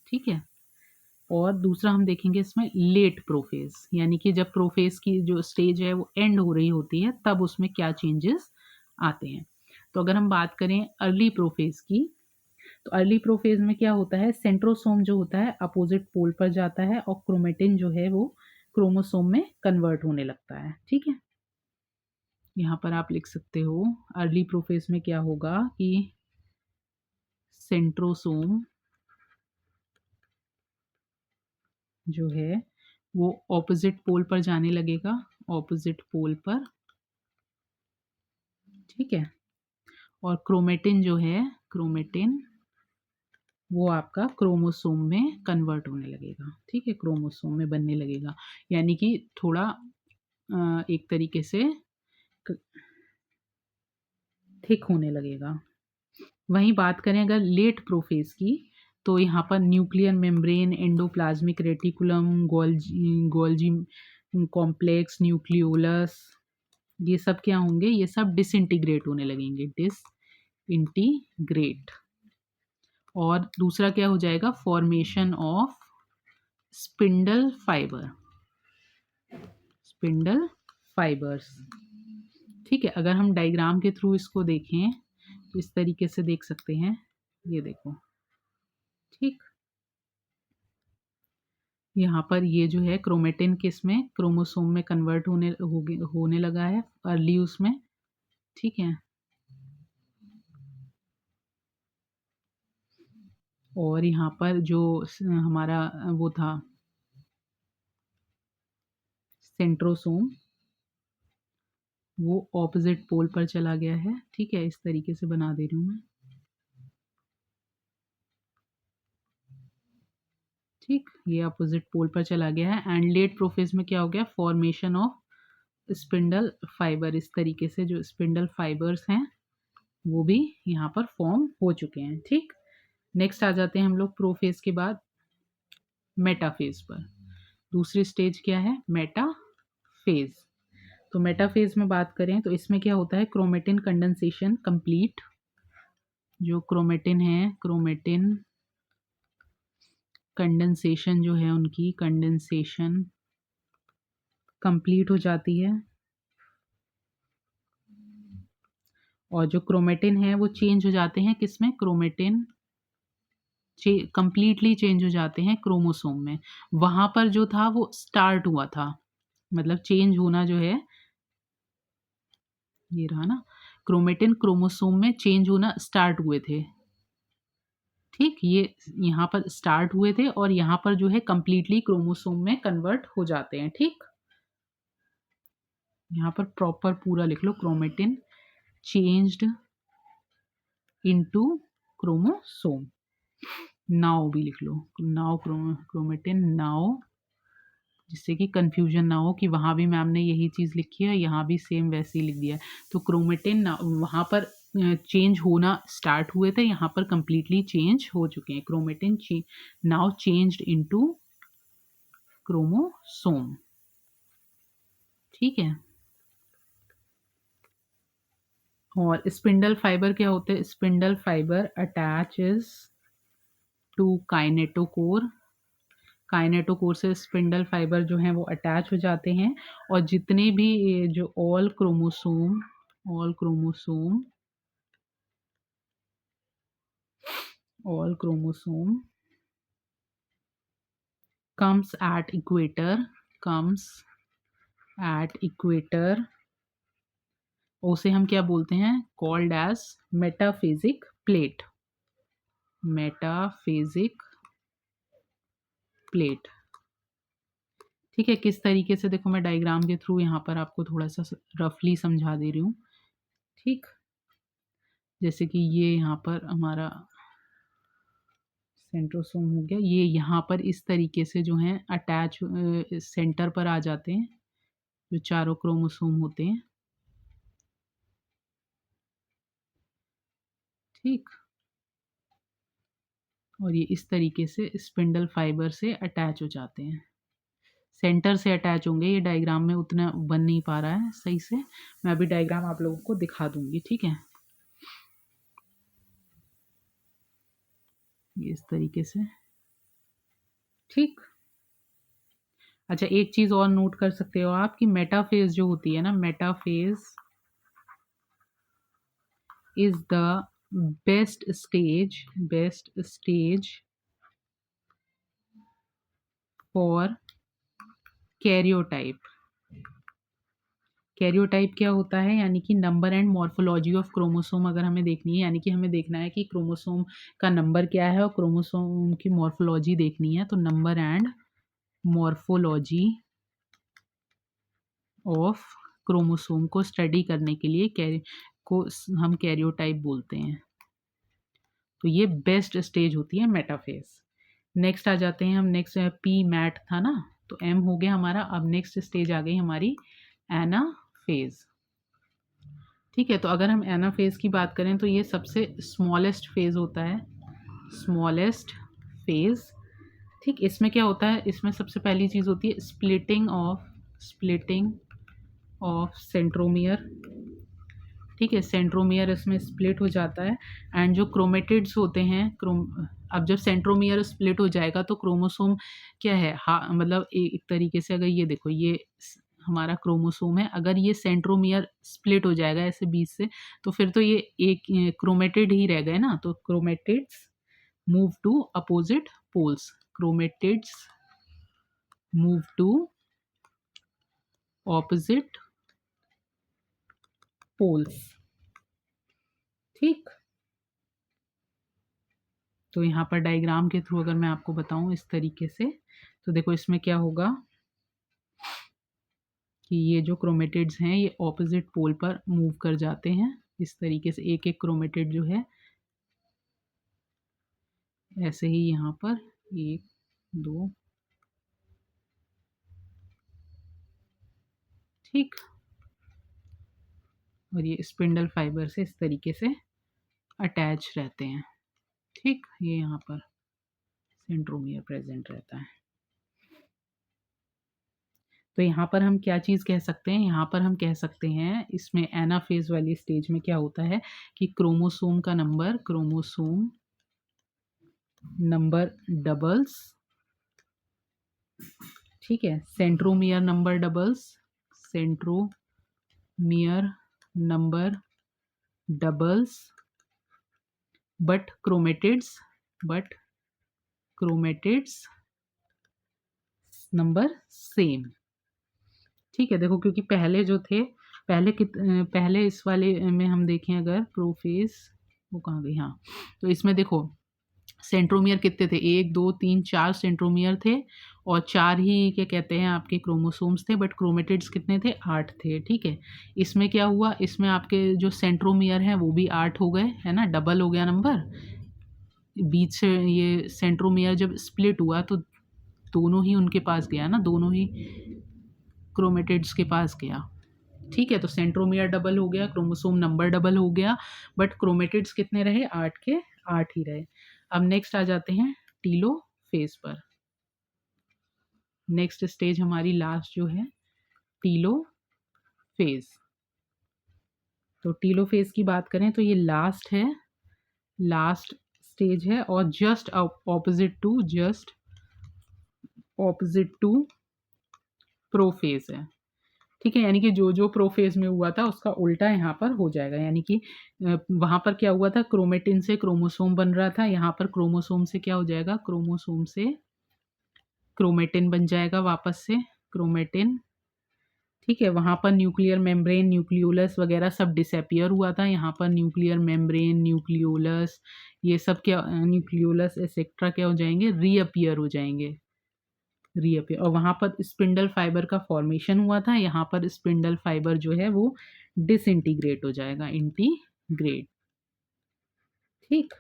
ठीक है। और दूसरा हम देखेंगे इसमें लेट प्रोफेज, यानी कि जब प्रोफेज की जो स्टेज है वो एंड हो रही होती है, तब उसमें क्या चेंजेस आते हैं। तो अगर हम बात करें अर्ली प्रोफेज की, तो अर्ली प्रोफेज में क्या होता है, सेंट्रोसोम जो होता है अपोजिट पोल पर जाता है और क्रोमेटिन जो है वो क्रोमोसोम में कन्वर्ट होने लगता है, ठीक है। यहाँ पर आप लिख सकते हो अर्ली प्रोफेज में क्या होगा कि सेंट्रोसोम जो है वो ऑपोजिट पोल पर जाने लगेगा, ऑपोजिट पोल पर, ठीक है। और क्रोमेटिन जो है, क्रोमेटिन वो आपका क्रोमोसोम में कन्वर्ट होने लगेगा, ठीक है, क्रोमोसोम में बनने लगेगा, यानी कि थोड़ा एक तरीके से थिक होने लगेगा। वहीं बात करें अगर लेट प्रोफेज की, तो यहाँ पर nuclear membrane, endoplasmic reticulum, Golgi complex, nucleolus, ये सब क्या होंगे, ये सब डिसइंटीग्रेट होने लगेंगे, डिसइंटीग्रेट। और दूसरा क्या हो जाएगा, formation of spindle fibre, spindle fibres, ठीक है। अगर हम डायग्राम के थ्रू इसको देखें तो इस तरीके से देख सकते हैं, ये देखो, ठीक। यहाँ पर ये जो है क्रोमेटिन किस में, क्रोमोसोम में कन्वर्ट होने लगा है अर्ली उसमें, ठीक है। और यहाँ पर जो हमारा वो था सेंट्रोसोम, वो ऑपोजिट पोल पर चला गया है, ठीक है। इस तरीके से बना दे रही हूँ मैं, ठीक। ये अपोजिट पोल पर चला गया है। एंड लेट प्रोफेज में क्या हो गया, फॉर्मेशन ऑफ स्पिंडल फाइबर, इस तरीके से जो स्पिंडल फाइबर्स हैं वो भी यहाँ पर फॉर्म हो चुके हैं, ठीक। नेक्स्ट आ जाते हैं हम लोग प्रोफेज के बाद मेटाफेज पर। दूसरी स्टेज क्या है, मेटाफेज। तो मेटाफेज में बात करें तो इसमें क्या होता है, क्रोमेटिन कंडेंसेशन कंप्लीट, जो क्रोमेटिन है, क्रोमेटिन कंडेंसेशन जो है, उनकी कंडेंसेशन कंप्लीट हो जाती है। और जो क्रोमेटिन है वो चेंज हो जाते हैं किसमें, क्रोमेटिन कंप्लीटली चेंज हो जाते हैं क्रोमोसोम में। वहां पर जो था वो स्टार्ट हुआ था, मतलब चेंज होना जो है, ये रहा ना, क्रोमेटिन क्रोमोसोम में चेंज होना स्टार्ट हुए थे। ठीक, ये यहाँ पर स्टार्ट हुए थे और यहाँ पर जो है कंप्लीटली क्रोमोसोम में कन्वर्ट हो जाते हैं। ठीक, यहाँ पर प्रॉपर पूरा लिख लो, chromatin changed into chromosome. Now भी लिख लो, नाउ क्रोमेटिन नाउ, जिससे कि कंफ्यूजन ना हो कि वहाँ भी मैम ने यही चीज़ लिखी है, यहाँ भी सेम वैसे ही लिख दिया है। तो क्रोमेटिन वहाँ पर चेंज होना स्टार्ट हुए थे, यहाँ पर कंप्लीटली चेंज हो चुके हैं। Chromatin now changed into chromosome. ठीक है। और स्पिंडल फाइबर क्या होते हैं? Spindle fibre attaches to kinetochore. Kinetochore से स्पिंडल फाइबर जो हैं वो अटैच हो जाते हैं, और जितने भी ये जो all chromosome comes at equator, उसे हम क्या बोलते हैं? Called as metaphasic plate. Metaphasic plate. ठीक है, किस तरीके से, देखो मैं डायग्राम के थ्रू यहाँ पर आपको थोड़ा सा रफली समझा दे रही हूँ। ठीक, जैसे कि ये यहाँ पर हमारा सेंट्रोसोम हो गया, ये यहाँ पर इस तरीके से जो है अटैच सेंटर पर आ जाते हैं, जो चारों क्रोमोसोम होते हैं। ठीक, और ये इस तरीके से स्पिंडल फाइबर से अटैच हो जाते हैं, सेंटर से अटैच होंगे। ये डायग्राम में उतना बन नहीं पा रहा है सही से, मैं अभी डायग्राम आप लोगों को दिखा दूंगी। ठीक है, ये इस तरीके से। ठीक, अच्छा एक चीज़ और नोट कर सकते हो आप कि मेटाफेज जो होती है ना, metaphase is the best stage for karyotype. Karyotype क्या होता है? यानी कि number and morphology of chromosome अगर हमें देखनी है, यानी कि हमें देखना है कि क्रोमोसोम का नंबर क्या है और क्रोमोसोम की मॉर्फोलॉजी देखनी है, तो number and morphology of chromosome को स्टडी करने के लिए को हम कैरियोटाइप बोलते हैं। तो ये बेस्ट स्टेज होती है मेटाफेज। नेक्स्ट आ जाते हैं हम, नेक्स्ट पी मैट था ना, तो एम हो गया हमारा। अब नेक्स्ट स्टेज आ गई हमारी एनाफेज। ठीक है, तो अगर हम एनाफेज की बात करें तो ये सबसे स्मॉलेस्ट फेज होता है, स्मॉलेस्ट फेज। ठीक, इसमें क्या होता है? इसमें सबसे पहली चीज़ होती है स्प्लिटिंग ऑफ सेंट्रोमियर। ठीक है, सेंट्रोमियर इसमें स्प्लिट हो जाता है, एंड जो क्रोमेटिड्स होते हैं अब जब सेंट्रोमियर स्प्लिट हो जाएगा तो क्रोमोसोम क्या है, हाँ मतलब एक तरीके से अगर ये देखो, ये हमारा क्रोमोसोम है, अगर ये सेंट्रोमियर स्प्लिट हो जाएगा ऐसे बीच से, तो फिर तो ये एक क्रोमेटिड ही रह गए ना। तो chromatids move to opposite poles, chromatids move to opposite poles. ठीक, तो यहाँ पर डायग्राम के थ्रू अगर मैं आपको बताऊँ इस तरीके से, तो देखो इसमें क्या होगा कि ये जो क्रोमेटिड्स हैं ये ऑपोजिट पोल पर मूव कर जाते हैं इस तरीके से, एक एक क्रोमेटिड जो है ऐसे ही यहाँ पर 1 2। ठीक, और ये स्पिंडल फाइबर से इस तरीके से अटैच रहते हैं। ठीक, ये यहाँ पर सेंट्रोमियर प्रेजेंट रहता है। तो यहाँ पर हम क्या चीज़ कह सकते हैं? यहाँ पर हम कह सकते हैं इसमें एनाफेज वाली स्टेज में क्या होता है कि क्रोमोसोम नंबर डबल्स। ठीक है, centromere number doubles, centromere number doubles, but chromatids number same. ठीक है, देखो क्योंकि पहले जो थे पहले इस वाले में हम देखें अगर प्रोफेज, वो कहाँ गई? हाँ, तो इसमें देखो सेंट्रोमियर कितने थे? 1, 2, 3, 4 सेंट्रोमियर थे और 4 ही क्या कहते हैं आपके क्रोमोसोम्स थे, बट क्रोमेटिड्स कितने थे? 8 थे, ठीक है। इसमें क्या हुआ? इसमें आपके जो सेंट्रोमियर हैं वो भी 8 हो गए, है ना? डबल हो गया नंबर। बीच से ये सेंट्रोमियर जब स्प्लिट हुआ तो दोनों ही उनके पास गया ना, दोनों ही क्रोमेटिड्स के पास गया, ठीक है। तो सेंट्रोमियर डबल हो गया, क्रोमोसोम नंबर डबल हो गया, बट क्रोमेटिड्स कितने रहे? 8 के 8 ही रहे। अब नेक्स्ट आ जाते हैं टीलोफेज पर। नेक्स्ट स्टेज हमारी लास्ट जो है टीलोफेज। तो टीलोफेज की बात करें तो ये लास्ट है, लास्ट स्टेज है और जस्ट ऑपोजिट टू प्रोफेज है, ठीक है। यानी कि जो जो प्रोफेज में हुआ था उसका उल्टा यहाँ पर हो जाएगा। यानी कि वहाँ पर क्या हुआ था? क्रोमेटिन से क्रोमोसोम बन रहा था, यहाँ पर क्रोमोसोम से क्या हो जाएगा? क्रोमोसोम से क्रोमेटिन बन जाएगा वापस से, क्रोमेटिन, ठीक है। वहाँ पर न्यूक्लियर मेम्ब्रेन, न्यूक्लियोलस वगैरह सब डिसअपियर हुआ था, यहाँ पर न्यूक्लियर मेम्ब्रेन, न्यूक्लियोलस, ये सब क्या, न्यूक्लियोलस एक्सेट्रा क्या हो जाएंगे? रीअपियर हो जाएंगे, रीअपियर। और वहाँ पर स्पिंडल फाइबर का फॉर्मेशन हुआ था, यहाँ पर स्पिंडल फाइबर जो है वो डिसइंटीग्रेट हो जाएगा, इंटीग्रेट, ठीक।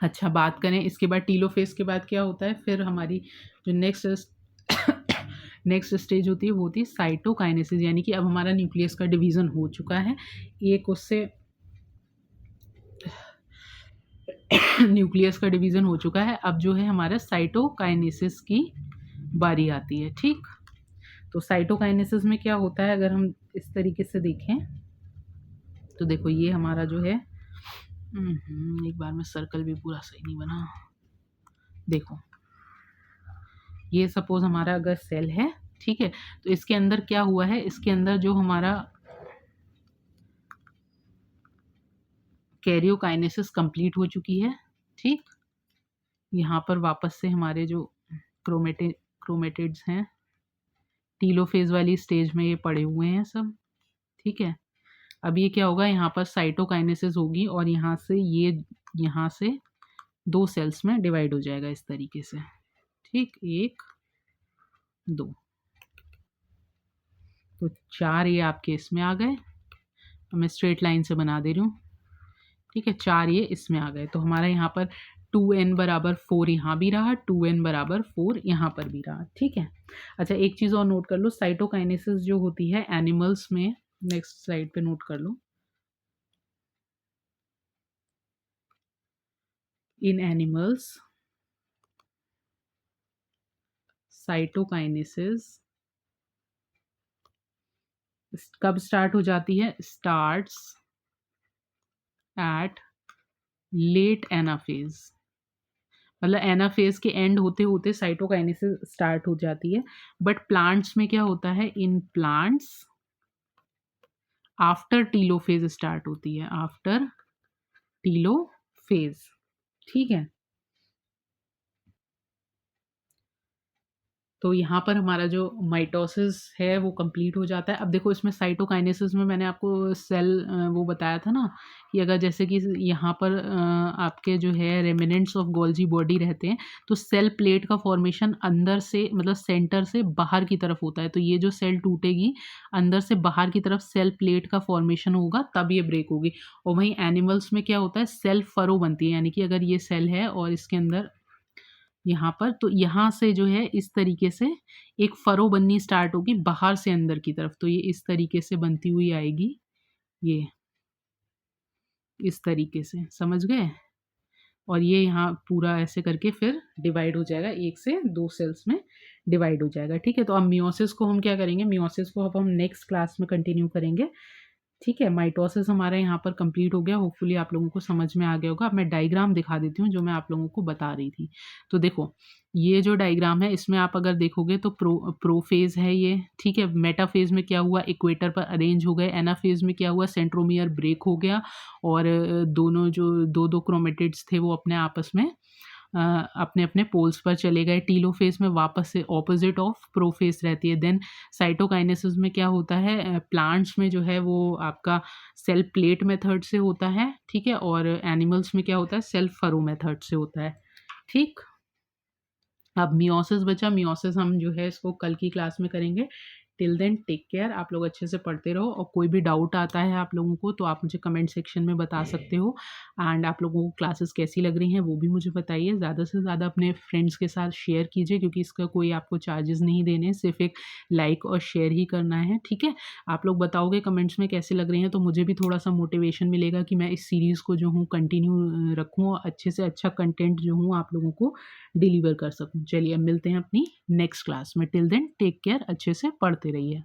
अच्छा, बात करें इसके बाद टीलोफेज के बाद क्या होता है? फिर हमारी जो नेक्स्ट स्टेज होती है वो होती है साइटोकाइनेसिस। यानी कि अब हमारा न्यूक्लियस का डिवीज़न हो चुका है, एक उससे न्यूक्लियस का डिवीज़न हो चुका है, अब जो है हमारा साइटोकाइनेसिस की बारी आती है, ठीक। तो साइटोकाइनेसिस में क्या होता है अगर हम इस तरीके से देखें तो देखो ये हमारा जो है, एक बार में सर्कल भी पूरा सही नहीं बना। देखो ये सपोज हमारा अगर सेल है, ठीक है, तो इसके अंदर क्या हुआ है? इसके अंदर जो हमारा कैरियोकाइनेसिस कंप्लीट हो चुकी है, ठीक। यहाँ पर वापस से हमारे जो क्रोमेटिड्स हैं टीलोफेज वाली स्टेज में ये पड़े हुए हैं सब, ठीक है। अब ये क्या होगा? यहाँ पर साइटोकाइनेसिस होगी और यहाँ से ये, यहाँ से 2 सेल्स में डिवाइड हो जाएगा इस तरीके से, ठीक, 1, 2, तो 4 ये आपके इसमें आ गए, मैं स्ट्रेट लाइन से बना दे रही हूँ, ठीक है। 4 ये इसमें आ गए, तो हमारा यहाँ पर 2n बराबर 4 यहाँ भी रहा, 2n बराबर 4 यहाँ पर भी रहा, ठीक है। अच्छा, एक चीज़ और नोट कर लो, साइटोकाइनेसिस जो होती है एनिमल्स में, नेक्स्ट स्लाइड पे नोट कर लो, इन एनिमल्स साइटोकाइनेसिस कब स्टार्ट हो जाती है? स्टार्ट्स एट लेट एनाफेज, मतलब एनाफेज के एंड होते होते साइटोकाइनेसिस स्टार्ट हो जाती है। बट प्लांट्स में क्या होता है? In plants after telophase start होती है, आफ्टर टीलोफेज, ठीक है। तो यहाँ पर हमारा जो माइटोसिस है वो कंप्लीट हो जाता है। अब देखो इसमें साइटोकाइनेसिस में मैंने आपको सेल वो बताया था ना कि अगर जैसे कि यहाँ पर आपके जो है रेमिनेंट्स ऑफ गोल्जी बॉडी रहते हैं तो सेल प्लेट का फॉर्मेशन अंदर से, मतलब सेंटर से बाहर की तरफ होता है। तो ये जो सेल टूटेगी अंदर से बाहर की तरफ सेल प्लेट का फॉर्मेशन होगा तब ये ब्रेक होगी। और वहीं एनिमल्स में क्या होता है? सेल फरो बनती है, यानी कि अगर ये सेल है और इसके अंदर यहाँ पर, तो यहाँ से जो है इस तरीके से एक फरो बननी स्टार्ट होगी बाहर से अंदर की तरफ, तो ये इस तरीके से बनती हुई आएगी, ये इस तरीके से, समझ गए। और ये यहाँ पूरा ऐसे करके फिर डिवाइड हो जाएगा, 1 से 2 सेल्स में डिवाइड हो जाएगा, ठीक है। तो अब मियोसिस को हम क्या करेंगे? मियोसिस को अब हम नेक्स्ट क्लास में कंटिन्यू करेंगे, ठीक है। माइटोसिस हमारा यहाँ पर कंप्लीट हो गया, होपफुली आप लोगों को समझ में आ गया होगा। अब मैं डायग्राम दिखा देती हूँ जो मैं आप लोगों को बता रही थी। तो देखो ये जो डायग्राम है इसमें आप अगर देखोगे तो प्रोफेज है ये, ठीक है। मेटाफेज में क्या हुआ? इक्वेटर पर अरेंज हो गए। एनाफेज में क्या हुआ? सेंट्रोमियर ब्रेक हो गया और दोनों जो दो क्रोमेटिड्स थे वो अपने आपस में अपने अपने पोल्स पर चले गए। टीलोफेज़ में वापस से ऑपोजिट ऑफ प्रोफेज़ रहती है। देन साइटोकाइनेसिस में क्या होता है, प्लांट्स में जो है वो आपका सेल प्लेट मेथड से होता है, ठीक है? और एनिमल्स में क्या होता है, सेल फरो मेथड से होता है, ठीक? अब मियोसिस बचा, मियोसिस हम जो है इसको कल की क्लास में करेंगे। टिल देन टेक केयर, आप लोग अच्छे से पढ़ते रहो और कोई भी डाउट आता है आप लोगों को तो आप मुझे कमेंट सेक्शन में बता सकते हो। एंड आप लोगों को क्लासेस कैसी लग रही हैं वो भी मुझे बताइए। ज़्यादा से ज़्यादा अपने फ्रेंड्स के साथ शेयर कीजिए क्योंकि इसका कोई आपको चार्जेस नहीं देने हैं, सिर्फ एक लाइक और शेयर ही करना है, ठीक है? आप लोग बताओगे कमेंट्स में कैसी लग रही हैं तो मुझे भी थोड़ा-सा मोटिवेशन मिलेगा कि मैं इस सीरीज़ को जो हूँ कंटिन्यू रखूँ और अच्छे से अच्छा कंटेंट जो हूँ आप लोगों को डिलीवर कर सकूँ। चलिए अब मिलते हैं अपनी नेक्स्ट क्लास में। टिल देन टेक केयर, अच्छे से पढ़ते रहिए।